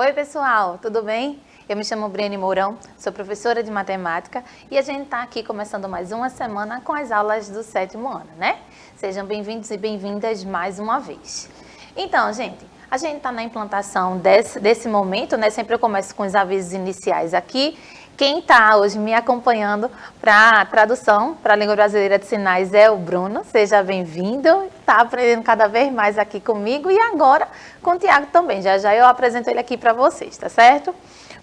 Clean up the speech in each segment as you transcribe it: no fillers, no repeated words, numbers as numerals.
Oi pessoal, tudo bem? Eu me chamo Briane Mourão, sou professora de matemática e a gente está aqui começando mais uma semana com as aulas do 7º ano, né? Sejam bem-vindos e bem-vindas mais uma vez. Então, gente, a gente está na implantação desse momento, né? Sempre eu começo com os avisos iniciais aqui. Quem está hoje me acompanhando para a tradução para a língua brasileira de sinais é o Bruno. Seja bem-vindo. Está aprendendo cada vez mais aqui comigo e agora com o Tiago também. Já eu apresento ele aqui para vocês, tá certo?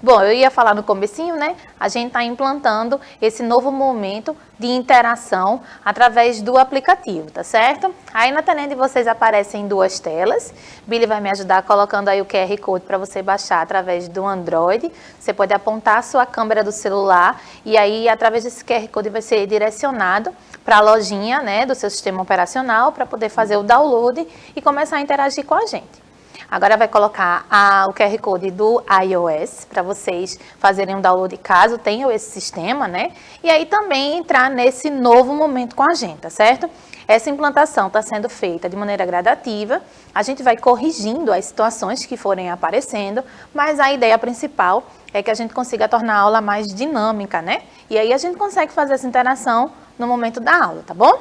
Bom, eu ia falar no comecinho, né? A gente está implantando esse novo momento de interação através do aplicativo, tá certo? Aí na telinha de vocês aparecem duas telas. Billy vai me ajudar colocando aí o QR Code para você baixar através do Android. Você pode apontar a sua câmera do celular e aí através desse QR Code vai ser direcionado para a lojinha, né, do seu sistema operacional para poder fazer o download e começar a interagir com a gente. Agora vai colocar o QR Code do iOS para vocês fazerem um download caso tenham esse sistema, né? E aí também entrar nesse novo momento com a gente, tá certo? Essa implantação está sendo feita de maneira gradativa, a gente vai corrigindo as situações que forem aparecendo, mas a ideia principal é que a gente consiga tornar a aula mais dinâmica, né? E aí a gente consegue fazer essa interação no momento da aula, tá bom?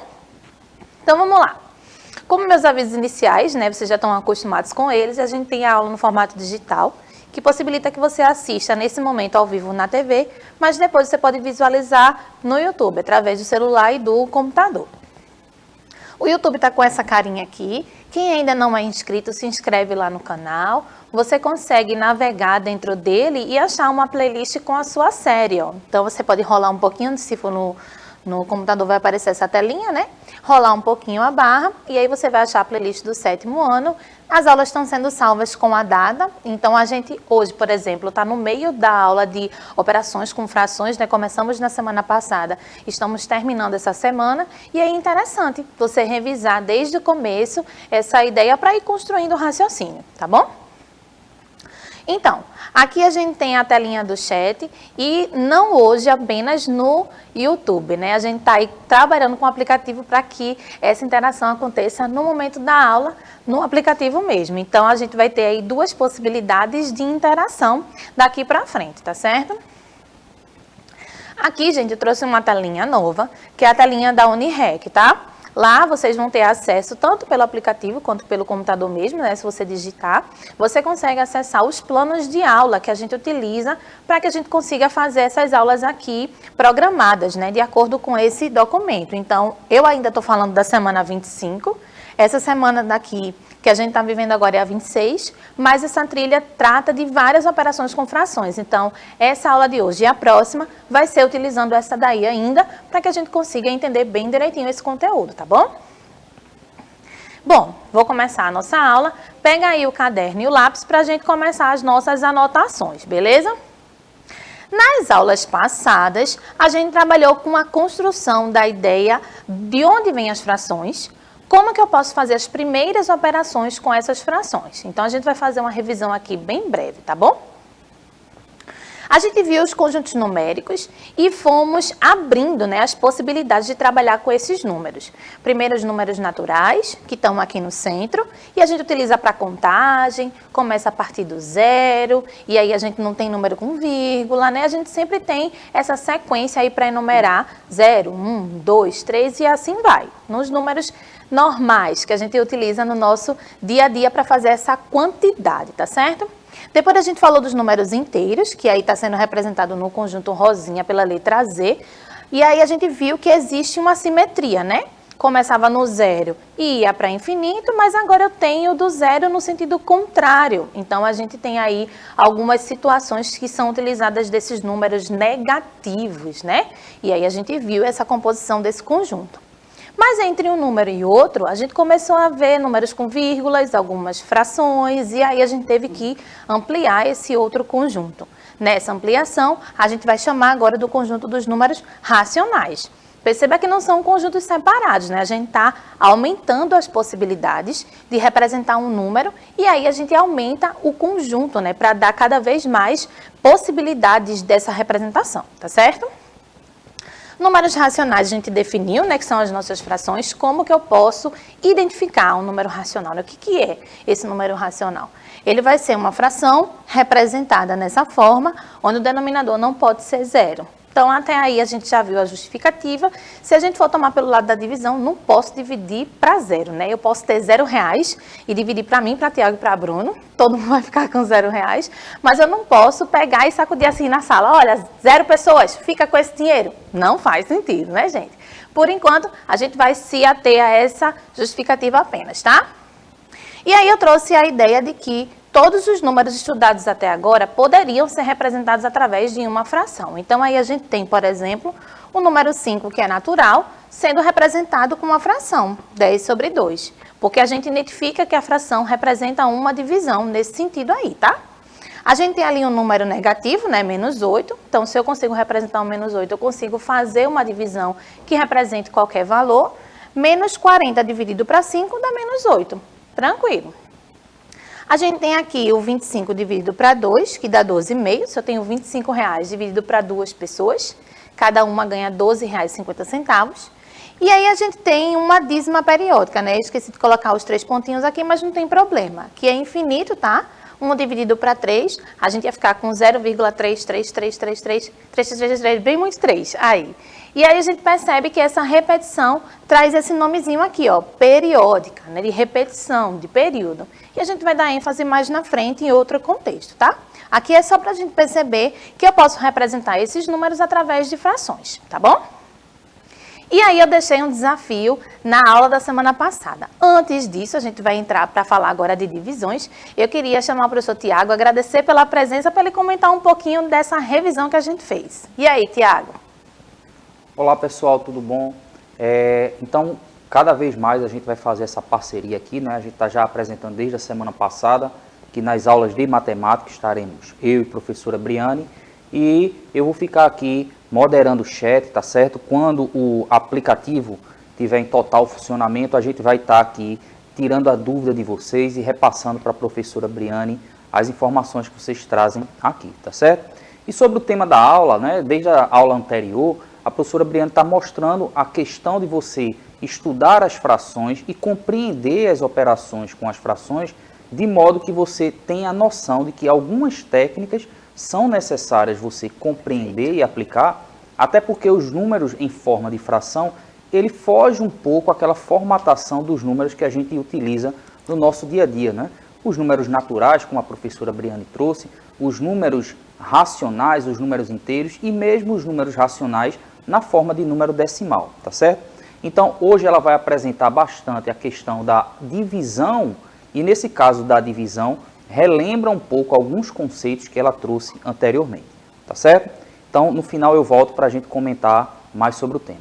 Então vamos lá. Como meus avisos iniciais, né, vocês já estão acostumados com eles, a gente tem a aula no formato digital, que possibilita que você assista nesse momento ao vivo na TV, mas depois você pode visualizar no YouTube, através do celular e do computador. O YouTube está com essa carinha aqui. Quem ainda não é inscrito, se inscreve lá no canal. Você consegue navegar dentro dele e achar uma playlist com a sua série, ó. Então você pode rolar um pouquinho, se for no computador vai aparecer essa telinha, né? Rolar um pouquinho a barra e aí você vai achar a playlist do 7º ano. As aulas estão sendo salvas com a data, então a gente hoje, por exemplo, está no meio da aula de operações com frações, né? Começamos na semana passada, estamos terminando essa semana e é interessante você revisar desde o começo essa ideia para ir construindo o raciocínio, tá bom? Então, aqui a gente tem a telinha do chat e não hoje apenas no YouTube, né? A gente está aí trabalhando com o aplicativo para que essa interação aconteça no momento da aula, no aplicativo mesmo. Então, a gente vai ter aí duas possibilidades de interação daqui para frente, tá certo? Aqui, gente, eu trouxe uma telinha nova, que é a telinha da Unirec, tá? Lá vocês vão ter acesso tanto pelo aplicativo quanto pelo computador mesmo, né? Se você digitar, você consegue acessar os planos de aula que a gente utiliza para que a gente consiga fazer essas aulas aqui programadas, né? De acordo com esse documento. Então, eu ainda estou falando da semana 25, essa semana daqui que a gente está vivendo agora é a 26, mas essa trilha trata de várias operações com frações. Então, essa aula de hoje e a próxima vai ser utilizando essa daí ainda, para que a gente consiga entender bem direitinho esse conteúdo, tá bom? Bom, vou começar a nossa aula. Pega aí o caderno e o lápis para a gente começar as nossas anotações, beleza? Nas aulas passadas, a gente trabalhou com a construção da ideia de onde vêm as frações. Como que eu posso fazer as primeiras operações com essas frações? Então, a gente vai fazer uma revisão aqui bem breve, tá bom? A gente viu os conjuntos numéricos e fomos abrindo, né, as possibilidades de trabalhar com esses números. Primeiro, os números naturais, que estão aqui no centro, e a gente utiliza para contagem, começa a partir do zero, e aí a gente não tem número com vírgula, né? A gente sempre tem essa sequência aí para enumerar 0, 1, 2, 3 e assim vai. Nos números normais que a gente utiliza no nosso dia a dia para fazer essa quantidade, tá certo? Depois a gente falou dos números inteiros, que aí está sendo representado no conjunto rosinha pela letra Z, e aí a gente viu que existe uma simetria, né? Começava no zero e ia para infinito, mas agora eu tenho do zero no sentido contrário. Então, a gente tem aí algumas situações que são utilizadas desses números negativos, né? E aí a gente viu essa composição desse conjunto. Mas entre um número e outro, a gente começou a ver números com vírgulas, algumas frações, e aí a gente teve que ampliar esse outro conjunto. Nessa ampliação, a gente vai chamar agora do conjunto dos números racionais. Perceba que não são conjuntos separados, né? A gente está aumentando as possibilidades de representar um número e aí a gente aumenta o conjunto, né? Para dar cada vez mais possibilidades dessa representação, tá certo? Números racionais a gente definiu, né, que são as nossas frações. Como que eu posso identificar um número racional? O que é esse número racional? Ele vai ser uma fração representada nessa forma, onde o denominador não pode ser zero. Então, até aí a gente já viu a justificativa. Se a gente for tomar pelo lado da divisão, não posso dividir para zero, né? Eu posso ter R$0 e dividir para mim, para Tiago e para Bruno. Todo mundo vai ficar com R$0. Mas eu não posso pegar e sacudir assim na sala. Olha, 0 pessoas, fica com esse dinheiro. Não faz sentido, né, gente? Por enquanto, a gente vai se ater a essa justificativa apenas, tá? E aí eu trouxe a ideia de que todos os números estudados até agora poderiam ser representados através de uma fração. Então, aí a gente tem, por exemplo, o número 5, que é natural, sendo representado com uma fração, 10/2. Porque a gente identifica que a fração representa uma divisão nesse sentido aí, tá? A gente tem ali um número negativo, né, -8. Então, se eu consigo representar um -8, eu consigo fazer uma divisão que represente qualquer valor. -40 dividido para 5 dá -8. Tranquilo. A gente tem aqui o 25 dividido para 2, que dá 12,5. Se eu tenho R$25 dividido para 2 pessoas, cada uma ganha R$12,50. E aí a gente tem uma dízima periódica, né? Eu esqueci de colocar os 3 pontinhos aqui, mas não tem problema. Que é infinito, tá? 1 dividido para 3, a gente ia ficar com 0,3333333, bem muito 3 aí. E aí a gente percebe que essa repetição traz esse nomezinho aqui, ó, periódica, né, de repetição, de período. E a gente vai dar ênfase mais na frente em outro contexto, tá? Aqui é só para a gente perceber que eu posso representar esses números através de frações, tá bom? E aí eu deixei um desafio na aula da semana passada. Antes disso, a gente vai entrar para falar agora de divisões. Eu queria chamar o professor Tiago, agradecer pela presença, para ele comentar um pouquinho dessa revisão que a gente fez. E aí, Tiago? Olá, pessoal, tudo bom? Então, cada vez mais a gente vai fazer essa parceria aqui, né? A gente está já apresentando desde a semana passada, que nas aulas de matemática estaremos eu e a professora Briane, e eu vou ficar aqui moderando o chat, tá certo? Quando o aplicativo tiver em total funcionamento, a gente vai estar aqui tirando a dúvida de vocês e repassando para a professora Briane as informações que vocês trazem aqui, tá certo? E sobre o tema da aula, né? Desde a aula anterior, a professora Briane está mostrando a questão de você estudar as frações e compreender as operações com as frações, de modo que você tenha a noção de que algumas técnicas são necessárias você compreender e aplicar, até porque os números em forma de fração, ele foge um pouco àquela formatação dos números que a gente utiliza no nosso dia a dia, né? Os números naturais, como a professora Briane trouxe, os números racionais, os números inteiros e mesmo os números racionais na forma de número decimal, tá certo? Então, hoje ela vai apresentar bastante a questão da divisão e, nesse caso da divisão, relembra um pouco alguns conceitos que ela trouxe anteriormente, tá certo? Então, no final eu volto para a gente comentar mais sobre o tema.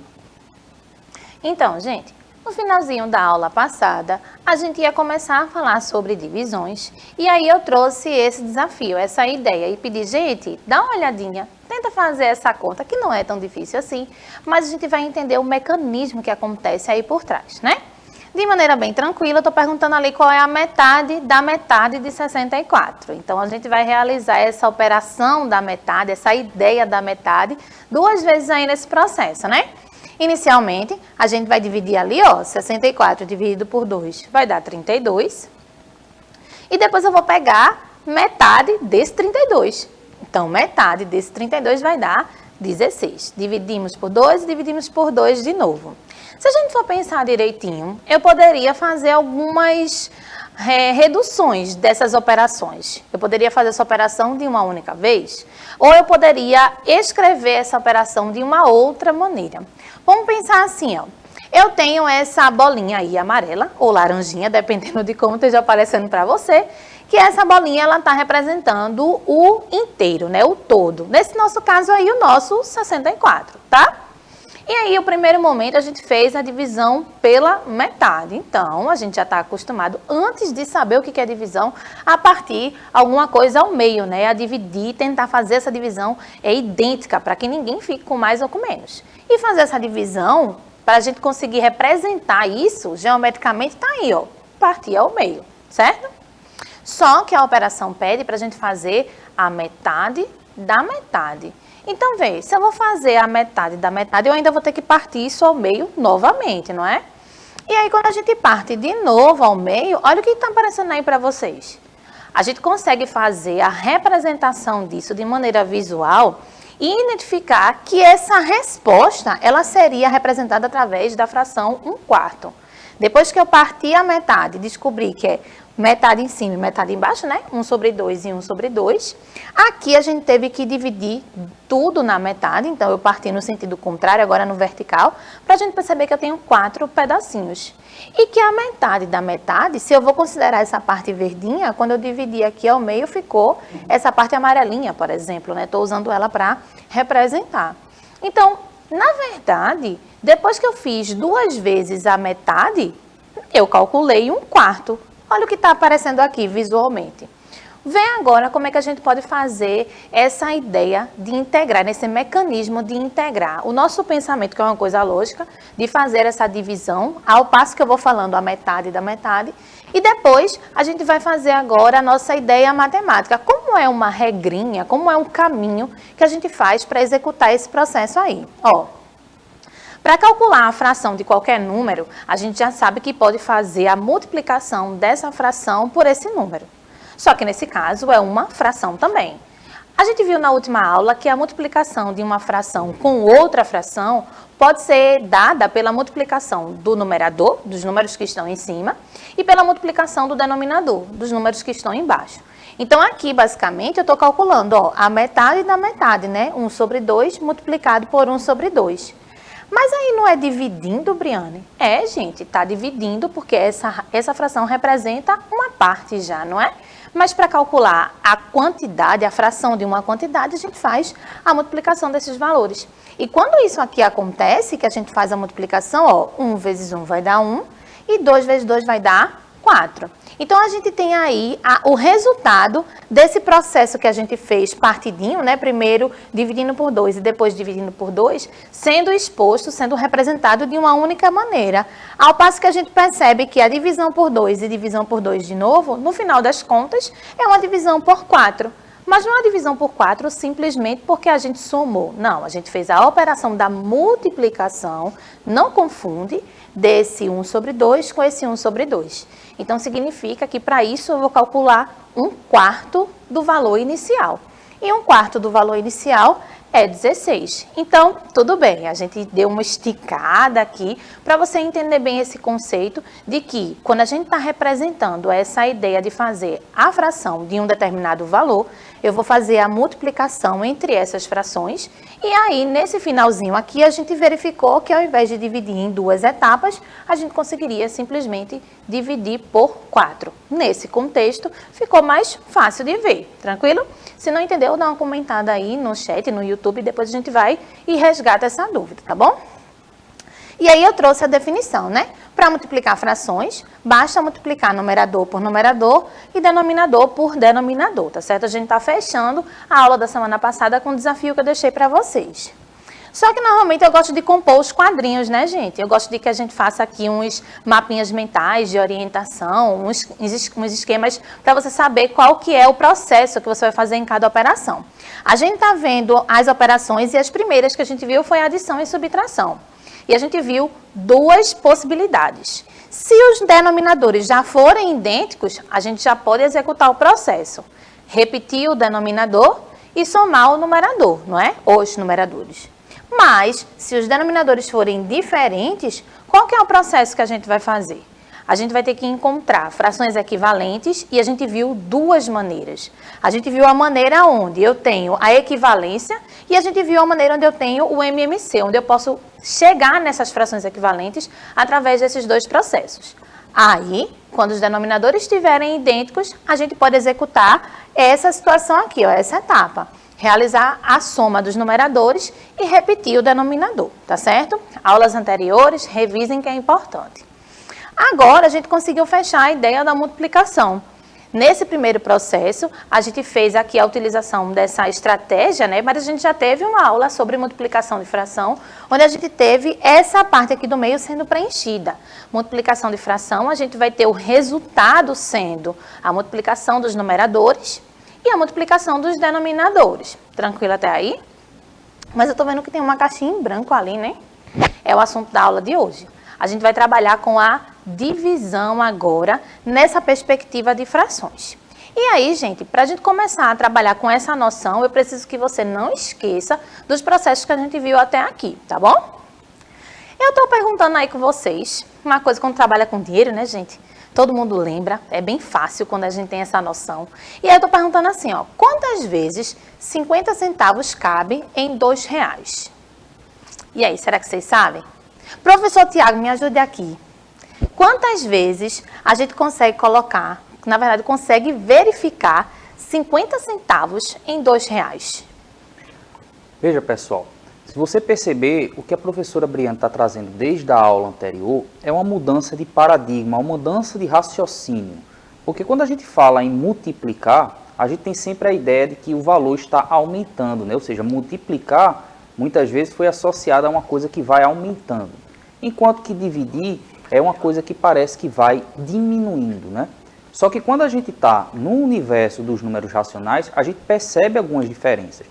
Então, gente, no finalzinho da aula passada, a gente ia começar a falar sobre divisões, e aí eu trouxe esse desafio, essa ideia, e pedi, gente, dá uma olhadinha, tenta fazer essa conta, que não é tão difícil assim, mas a gente vai entender o mecanismo que acontece aí por trás, né? De maneira bem tranquila, eu estou perguntando ali qual é a metade da metade de 64. Então, a gente vai realizar essa operação da metade, essa ideia da metade, 2 vezes aí nesse processo, né? Inicialmente, a gente vai dividir ali, ó, 64 dividido por 2 vai dar 32. E depois eu vou pegar metade desse 32. Então, metade desse 32 vai dar 16. Dividimos por 2 e dividimos por 2 de novo. Se a gente for pensar direitinho, eu poderia fazer algumas reduções dessas operações. Eu poderia fazer essa operação de uma única vez, ou eu poderia escrever essa operação de uma outra maneira. Vamos pensar assim, ó. Eu tenho essa bolinha aí amarela, ou laranjinha, dependendo de como esteja aparecendo para você, que essa bolinha, ela está representando o inteiro, né, o todo. Nesse nosso caso aí, o nosso 64, tá? E aí, o primeiro momento, a gente fez a divisão pela metade. Então, a gente já está acostumado, antes de saber o que é divisão, a partir alguma coisa ao meio, né? A dividir, tentar fazer essa divisão idêntica, para que ninguém fique com mais ou com menos. E fazer essa divisão, para a gente conseguir representar isso, geometricamente, está aí, ó, partir ao meio, certo? Só que a operação pede para a gente fazer a metade da metade. Então, vê, se eu vou fazer a metade da metade, eu ainda vou ter que partir isso ao meio novamente, não é? E aí, quando a gente parte de novo ao meio, olha o que está aparecendo aí para vocês. A gente consegue fazer a representação disso de maneira visual e identificar que essa resposta, ela seria representada através da fração 1/4. Depois que eu parti a metade, descobri que é metade em cima e metade embaixo, né? 1/2 e 1/2. Aqui a gente teve que dividir tudo na metade, então eu parti no sentido contrário, agora no vertical, para a gente perceber que eu tenho 4 pedacinhos. E que a metade da metade, se eu vou considerar essa parte verdinha, quando eu dividir aqui ao meio, ficou essa parte amarelinha, por exemplo, né? Estou usando ela para representar. Então, na verdade, depois que eu fiz 2 vezes a metade, eu calculei 1/4. Olha o que está aparecendo aqui visualmente. Vê agora como é que a gente pode fazer essa ideia de integrar, nesse mecanismo de integrar o nosso pensamento, que é uma coisa lógica, de fazer essa divisão, ao passo que eu vou falando a metade da metade, e depois a gente vai fazer agora a nossa ideia matemática. Como é uma regrinha, como é um caminho que a gente faz para executar esse processo aí. Ó. Para calcular a fração de qualquer número, a gente já sabe que pode fazer a multiplicação dessa fração por esse número. Só que nesse caso é uma fração também. A gente viu na última aula que a multiplicação de uma fração com outra fração pode ser dada pela multiplicação do numerador, dos números que estão em cima, e pela multiplicação do denominador, dos números que estão embaixo. Então aqui, basicamente, eu estou calculando a metade da metade, né? 1/2 multiplicado por 1/2. Mas aí não é dividindo, Briane? É, gente, está dividindo porque essa fração representa uma parte já, não é? Mas para calcular a quantidade, a fração de uma quantidade, a gente faz a multiplicação desses valores. E quando isso aqui acontece, que a gente faz a multiplicação, ó, 1 vezes 1 vai dar 1 e 2 vezes 2 vai dar 4. Então, a gente tem aí o resultado desse processo que a gente fez partidinho, né? Primeiro dividindo por 2 e depois dividindo por 2, sendo exposto, sendo representado de uma única maneira. Ao passo que a gente percebe que a divisão por 2 e divisão por 2 de novo, no final das contas, é uma divisão por 4. Mas não é uma divisão por 4 simplesmente porque a gente somou. Não, a gente fez a operação da multiplicação, não confunde, desse 1/2 com esse 1/2. Então, significa que para isso eu vou calcular 1/4 do valor inicial. E 1/4 do valor inicial é 16. Então, tudo bem, a gente deu uma esticada aqui para você entender bem esse conceito de que quando a gente está representando essa ideia de fazer a fração de um determinado valor, eu vou fazer a multiplicação entre essas frações e aí, nesse finalzinho aqui, a gente verificou que ao invés de dividir em 2 etapas, a gente conseguiria simplesmente dividir por 4. Nesse contexto, ficou mais fácil de ver, tranquilo? Se não entendeu, dá uma comentada aí no chat, no YouTube, depois a gente vai e resgata essa dúvida, tá bom? E aí eu trouxe a definição, né? Para multiplicar frações, basta multiplicar numerador por numerador e denominador por denominador, tá certo? A gente está fechando a aula da semana passada com o desafio que eu deixei para vocês. Só que normalmente eu gosto de compor os quadrinhos, né, gente? Eu gosto de que a gente faça aqui uns mapinhas mentais de orientação, uns esquemas para você saber qual que é o processo que você vai fazer em cada operação. A gente está vendo as operações e as primeiras que a gente viu foi adição e subtração. E a gente viu 2 possibilidades. Se os denominadores já forem idênticos, a gente já pode executar o processo. Repetir o denominador e somar o numerador, não é? Os numeradores. Mas, se os denominadores forem diferentes, qual que é o processo que a gente vai fazer? A gente vai ter que encontrar frações equivalentes e a gente viu 2 maneiras. A gente viu a maneira onde eu tenho a equivalência e a gente viu a maneira onde eu tenho o MMC, onde eu posso chegar nessas frações equivalentes através desses 2 processos. Aí, quando os denominadores estiverem idênticos, a gente pode executar essa situação aqui, ó, essa etapa. Realizar a soma dos numeradores e repetir o denominador, tá certo? Aulas anteriores, revisem que é importante. Agora, a gente conseguiu fechar a ideia da multiplicação. Nesse primeiro processo, a gente fez aqui a utilização dessa estratégia, né? Mas a gente já teve uma aula sobre multiplicação de fração, onde a gente teve essa parte aqui do meio sendo preenchida. Multiplicação de fração, a gente vai ter o resultado sendo a multiplicação dos numeradores e a multiplicação dos denominadores. Tranquilo até aí? Mas eu tô vendo que tem uma caixinha em branco ali, né? É o assunto da aula de hoje. A gente vai trabalhar com a divisão agora, nessa perspectiva de frações. E aí, gente, para a gente começar a trabalhar com essa noção, eu preciso que você não esqueça dos processos que a gente viu até aqui, tá bom? Eu tô perguntando aí com vocês, uma coisa quando trabalha com dinheiro, né, gente? Todo mundo lembra, é bem fácil quando a gente tem essa noção. E aí eu tô perguntando assim, ó, quantas vezes 50 centavos cabe em R$2? E aí, será que vocês sabem? Professor Tiago, me ajude aqui. Quantas vezes a gente consegue colocar, na verdade, consegue verificar 50 centavos em R$2? Veja, pessoal, se você perceber, o que a professora Briana está trazendo desde a aula anterior é uma mudança de paradigma, uma mudança de raciocínio. Porque quando a gente fala em multiplicar, a gente tem sempre a ideia de que o valor está aumentando, né? Ou seja, multiplicar muitas vezes foi associado a uma coisa que vai aumentando. Enquanto que dividir é uma coisa que parece que vai diminuindo, né? Só que quando a gente está no universo dos números racionais, a gente percebe algumas diferenças.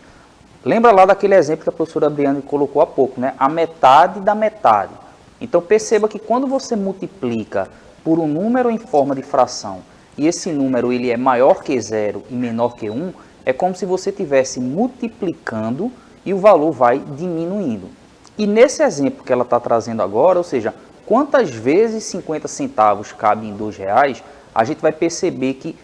Lembra lá daquele exemplo que a professora Briana colocou há pouco, né? A metade da metade. Então perceba que quando você multiplica por um número em forma de fração, e esse número ele é maior que 0 e menor que 1, é como se você estivesse multiplicando e o valor vai diminuindo. E nesse exemplo que ela está trazendo agora, ou seja, quantas vezes 50 centavos cabe em R$2, a gente vai perceber que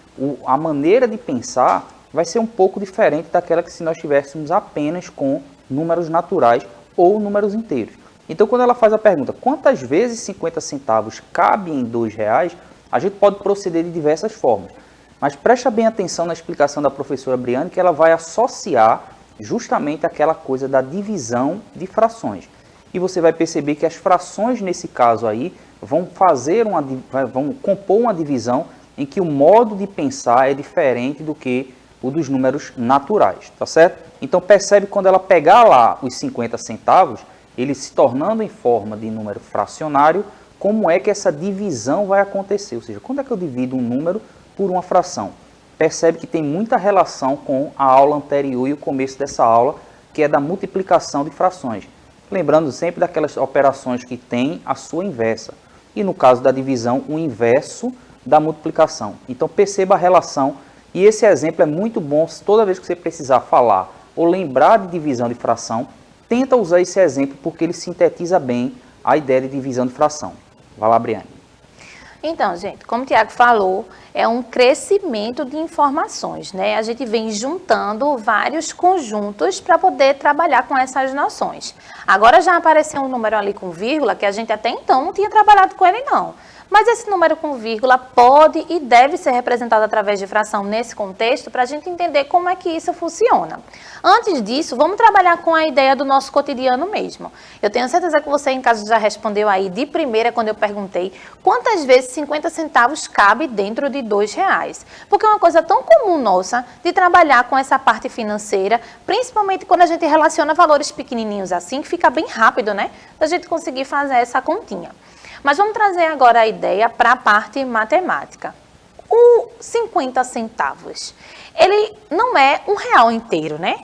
a maneira de pensar vai ser um pouco diferente daquela que se nós tivéssemos apenas com números naturais ou números inteiros. Então, quando ela faz a pergunta, quantas vezes 50 centavos cabe em R$2, a gente pode proceder de diversas formas. Mas presta bem atenção na explicação da professora Briana, que ela vai associar justamente aquela coisa da divisão de frações. E você vai perceber que as frações, nesse caso aí, vão compor uma divisão em que o modo de pensar é diferente do que o dos números naturais, tá certo? Então percebe quando ela pegar lá os 50 centavos, ele se tornando em forma de número fracionário, como é que essa divisão vai acontecer? Ou seja, quando é que eu divido um número por uma fração? Percebe que tem muita relação com a aula anterior e o começo dessa aula, que é da multiplicação de frações. Lembrando sempre daquelas operações que têm a sua inversa. E no caso da divisão, o inverso da multiplicação. Então perceba a relação. E esse exemplo é muito bom, toda vez que você precisar falar ou lembrar de divisão de fração, tenta usar esse exemplo porque ele sintetiza bem a ideia de divisão de fração. Vai lá, Briane. Então, gente, como o Tiago falou, é um crescimento de informações, né? A gente vem juntando vários conjuntos para poder trabalhar com essas noções. Agora já apareceu um número ali com vírgula, que a gente até então não tinha trabalhado com ele, não. Mas esse número com vírgula pode e deve ser representado através de fração nesse contexto para a gente entender como é que isso funciona. Antes disso, vamos trabalhar com a ideia do nosso cotidiano mesmo. Eu tenho certeza que você em casa já respondeu aí de primeira quando eu perguntei quantas vezes 50 centavos cabe dentro de R$2. Porque é uma coisa tão comum nossa de trabalhar com essa parte financeira, principalmente quando a gente relaciona valores pequenininhos assim, que fica bem rápido, né? Da gente conseguir fazer essa continha. Mas vamos trazer agora a ideia para a parte matemática. O 50 centavos, ele não é R$1 inteiro, né?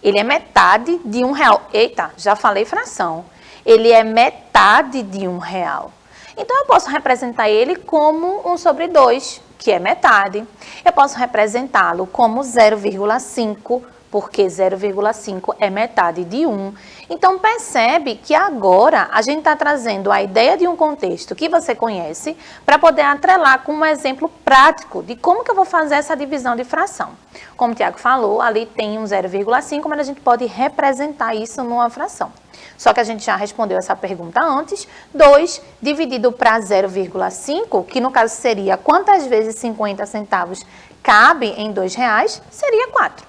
Ele é metade de R$1. Eita, já falei fração. Ele é metade de R$1. Então, eu posso representar ele como 1 sobre 2, que é metade. Eu posso representá-lo como 0,5, porque 0,5 é metade de 1. Então, percebe que agora a gente está trazendo a ideia de um contexto que você conhece para poder atrelar com um exemplo prático de como que eu vou fazer essa divisão de fração. Como o Tiago falou, ali tem um 0,5, mas a gente pode representar isso numa fração. Só que a gente já respondeu essa pergunta antes. 2 dividido para 0,5, que no caso seria quantas vezes 50 centavos cabe em R$2, seria 4.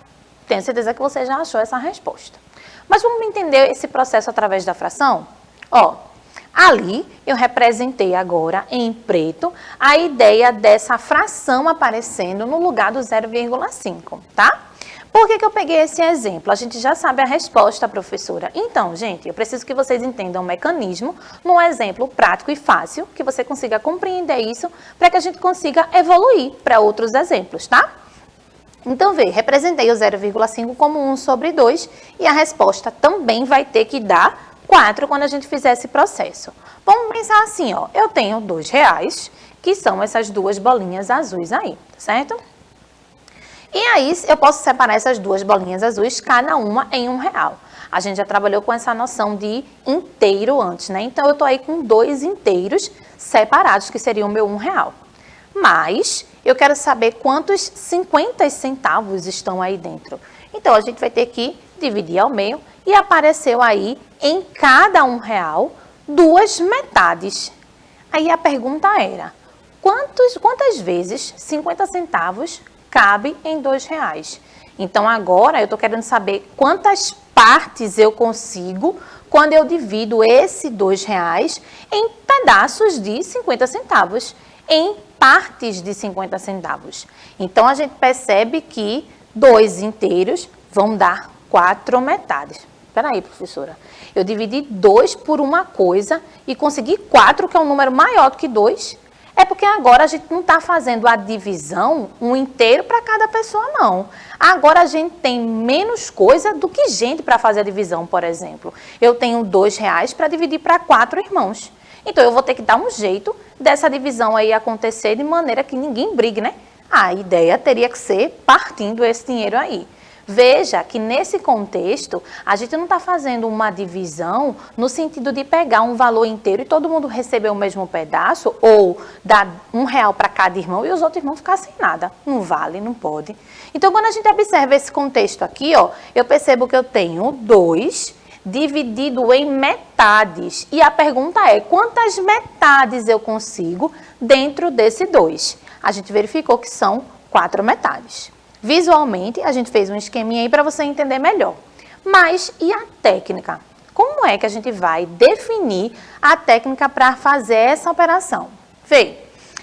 Tenho certeza que você já achou essa resposta. Mas vamos entender esse processo através da fração? Ó, ali eu representei agora em preto a ideia dessa fração aparecendo no lugar do 0,5, tá? Por que eu peguei esse exemplo? A gente já sabe a resposta, professora. Então, gente, eu preciso que vocês entendam o mecanismo num exemplo prático e fácil, que você consiga compreender isso, para que a gente consiga evoluir para outros exemplos, tá? Então, vê, representei o 0,5 como 1 sobre 2 e a resposta também vai ter que dar 4 quando a gente fizer esse processo. Vamos pensar assim, ó, eu tenho R$2, que são essas duas bolinhas azuis aí, certo? E aí, eu posso separar essas duas bolinhas azuis, cada uma em R$1. A gente já trabalhou com essa noção de inteiro antes, né? Então, eu tô aí com 2 inteiros separados, que seriam o meu R$1. Mas eu quero saber quantos 50 centavos estão aí dentro. Então, a gente vai ter que dividir ao meio e apareceu aí em cada R$1 duas metades. Aí a pergunta era, quantas vezes 50 centavos cabe em R$2? Então, agora eu estou querendo saber quantas partes eu consigo quando eu divido esse R$2 em pedaços de 50 centavos, em partes de 50 centavos. Então, a gente percebe que 2 inteiros vão dar 4 metades. Espera aí, professora. Eu dividi 2 por uma coisa e consegui 4, que é um número maior do que 2. É porque agora a gente não está fazendo a divisão um inteiro para cada pessoa, não. Agora a gente tem menos coisa do que gente para fazer a divisão, por exemplo. Eu tenho R$2 para dividir para 4 irmãos. Então, eu vou ter que dar um jeito dessa divisão aí acontecer de maneira que ninguém brigue, né? A ideia teria que ser partindo esse dinheiro aí. Veja que nesse contexto, a gente não está fazendo uma divisão no sentido de pegar um valor inteiro e todo mundo receber o mesmo pedaço ou dar R$1 para cada irmão e os outros irmãos ficar sem nada. Não vale, não pode. Então, quando a gente observa esse contexto aqui, ó, eu percebo que eu tenho 2 dividido em metades. E a pergunta é, quantas metades eu consigo dentro desse 2? A gente verificou que são 4 metades. Visualmente, a gente fez um esqueminha aí para você entender melhor. Mas e a técnica? Como é que a gente vai definir a técnica para fazer essa operação? Vê,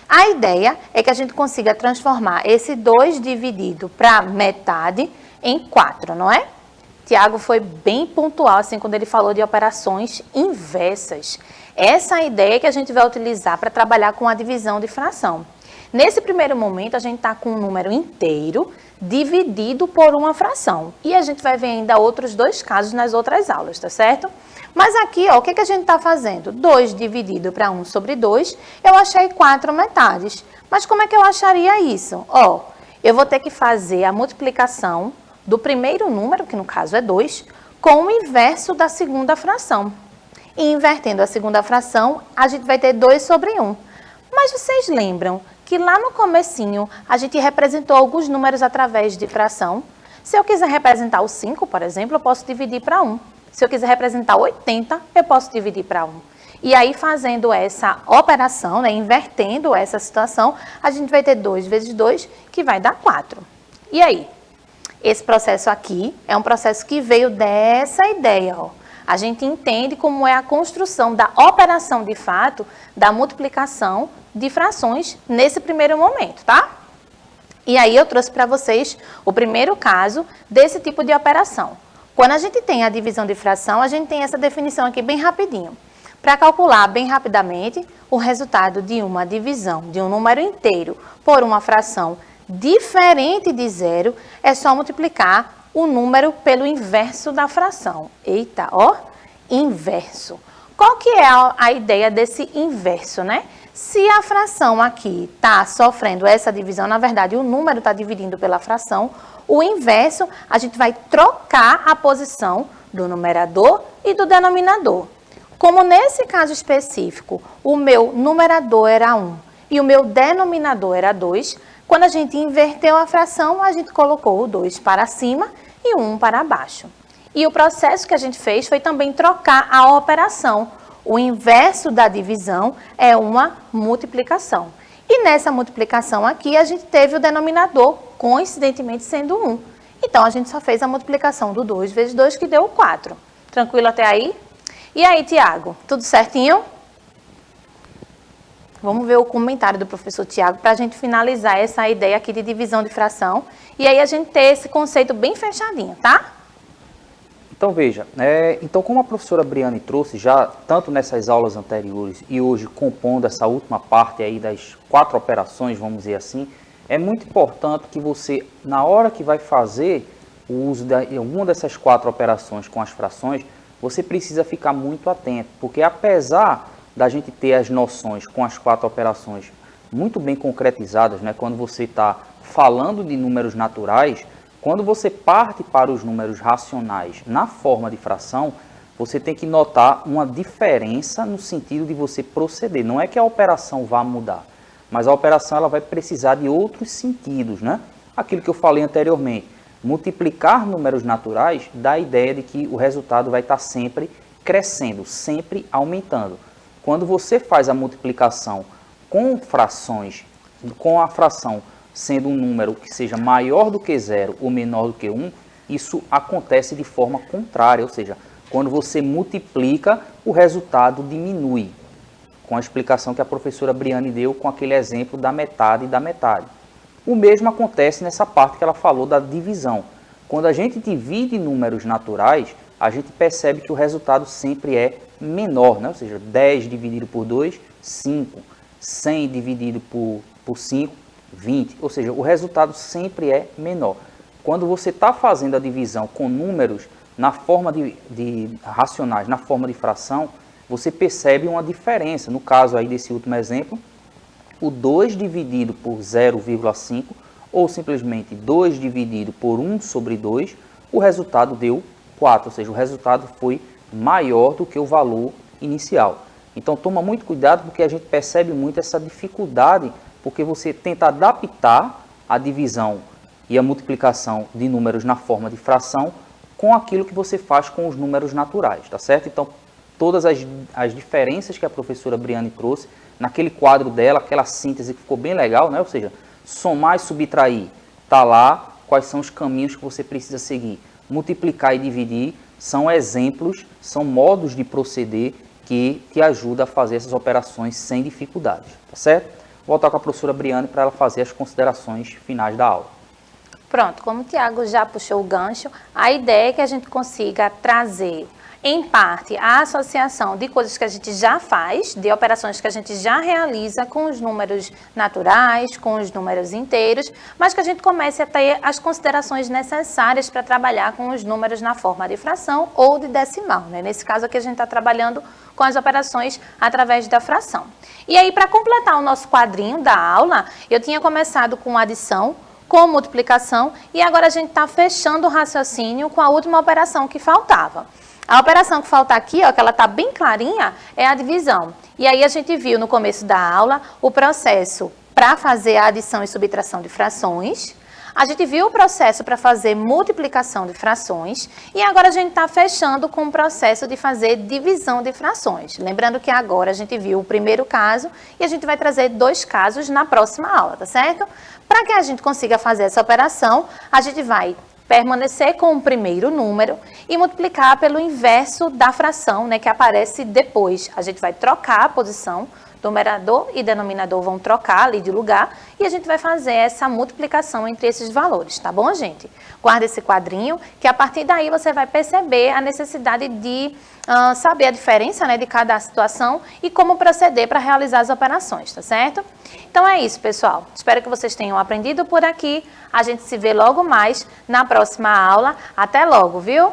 a ideia é que a gente consiga transformar esse 2 dividido para metade em 4, não é? Tiago foi bem pontual assim quando ele falou de operações inversas. Essa é a ideia que a gente vai utilizar para trabalhar com a divisão de fração. Nesse primeiro momento, a gente está com um número inteiro dividido por uma fração. E a gente vai ver ainda outros 2 casos nas outras aulas, tá certo? Mas aqui, ó, o que a gente está fazendo? 2 dividido para 1 sobre 2, eu achei 4 metades. Mas como é que eu acharia isso? Ó, eu vou ter que fazer a multiplicação do primeiro número, que no caso é 2, com o inverso da segunda fração. E invertendo a segunda fração, a gente vai ter 2 sobre 1. Mas vocês lembram que lá no comecinho a gente representou alguns números através de fração? Se eu quiser representar o 5, por exemplo, eu posso dividir para 1. Se eu quiser representar 80, eu posso dividir para 1. E aí, fazendo essa operação, né, invertendo essa situação, a gente vai ter 2 vezes 2, que vai dar 4. E aí? Esse processo aqui é um processo que veio dessa ideia, ó. A gente entende como é a construção da operação de fato, da multiplicação de frações nesse primeiro momento, tá? E aí eu trouxe para vocês o primeiro caso desse tipo de operação. Quando a gente tem a divisão de fração, a gente tem essa definição aqui bem rapidinho. Para calcular bem rapidamente o resultado de uma divisão de um número inteiro por uma fração diferente de 0, é só multiplicar o número pelo inverso da fração. Eita, ó, inverso. Qual que é a ideia desse inverso, né? Se a fração aqui está sofrendo essa divisão, na verdade o número está dividindo pela fração, o inverso a gente vai trocar a posição do numerador e do denominador. Como nesse caso específico, o meu numerador era 1 e o meu denominador era 2, quando a gente inverteu a fração, a gente colocou o 2 para cima e o 1 para baixo. E o processo que a gente fez foi também trocar a operação. O inverso da divisão é uma multiplicação. E nessa multiplicação aqui, a gente teve o denominador, coincidentemente, sendo 1. Então, a gente só fez a multiplicação do 2 vezes 2, que deu 4. Tranquilo até aí? E aí, Tiago, tudo certinho? Vamos ver o comentário do professor Tiago para a gente finalizar essa ideia aqui de divisão de fração. E aí a gente ter esse conceito bem fechadinho, tá? Então veja, então como a professora Briane trouxe já, tanto nessas aulas anteriores e hoje compondo essa última parte aí das 4 operações, vamos dizer assim, é muito importante que você, na hora que vai fazer o uso de alguma dessas 4 operações com as frações, você precisa ficar muito atento, porque apesar da gente ter as noções com as 4 operações muito bem concretizadas, né, quando você está falando de números naturais, quando você parte para os números racionais na forma de fração, você tem que notar uma diferença no sentido de você proceder. Não é que a operação vá mudar, mas a operação ela vai precisar de outros sentidos, né? Aquilo que eu falei anteriormente, multiplicar números naturais dá a ideia de que o resultado vai estar sempre crescendo, sempre aumentando. Quando você faz a multiplicação com frações, com a fração sendo um número que seja maior do que 0 ou menor do que 1, isso acontece de forma contrária, ou seja, quando você multiplica, o resultado diminui, com a explicação que a professora Briane deu com aquele exemplo da metade e da metade. O mesmo acontece nessa parte que ela falou da divisão. Quando a gente divide números naturais, a gente percebe que o resultado sempre é menor, né? Ou seja, 10 dividido por 2, 5. 100 dividido por 5, 20. Ou seja, o resultado sempre é menor. Quando você está fazendo a divisão com números na forma de racionais, na forma de fração, você percebe uma diferença. No caso aí desse último exemplo, o 2 dividido por 0,5 ou simplesmente 2 dividido por 1 sobre 2, o resultado deu 4, ou seja, o resultado foi maior do que o valor inicial. Então toma muito cuidado porque a gente percebe muito essa dificuldade, porque você tenta adaptar a divisão e a multiplicação de números na forma de fração com aquilo que você faz com os números naturais, tá certo? Então todas as diferenças que a professora Briane trouxe, naquele quadro dela, aquela síntese que ficou bem legal, né? Ou seja, somar e subtrair, tá lá quais são os caminhos que você precisa seguir. Multiplicar e dividir são exemplos, são modos de proceder que te ajuda a fazer essas operações sem dificuldades, tá certo? Vou voltar com a professora Briane para ela fazer as considerações finais da aula. Pronto, como o Tiago já puxou o gancho, a ideia é que a gente consiga trazer, em parte, a associação de coisas que a gente já faz, de operações que a gente já realiza com os números naturais, com os números inteiros, mas que a gente comece a ter as considerações necessárias para trabalhar com os números na forma de fração ou de decimal, né? Nesse caso aqui a gente está trabalhando com as operações através da fração. E aí, para completar o nosso quadrinho da aula, eu tinha começado com adição, com multiplicação, e agora a gente está fechando o raciocínio com a última operação que faltava. A operação que falta aqui, ó, que ela está bem clarinha, é a divisão. E aí a gente viu no começo da aula o processo para fazer a adição e subtração de frações. A gente viu o processo para fazer multiplicação de frações. E agora a gente está fechando com o processo de fazer divisão de frações. Lembrando que agora a gente viu o primeiro caso e a gente vai trazer 2 casos na próxima aula, tá certo? Para que a gente consiga fazer essa operação, a gente vai permanecer com o primeiro número e multiplicar pelo inverso da fração, né, que aparece depois. A gente vai trocar a posição, numerador e denominador vão trocar ali de lugar e a gente vai fazer essa multiplicação entre esses valores, tá bom, gente? Guarda esse quadrinho, que a partir daí você vai perceber a necessidade de saber a diferença, né, de cada situação e como proceder para realizar as operações, tá certo? Então é isso, pessoal. Espero que vocês tenham aprendido por aqui. A gente se vê logo mais na próxima aula. Até logo, viu?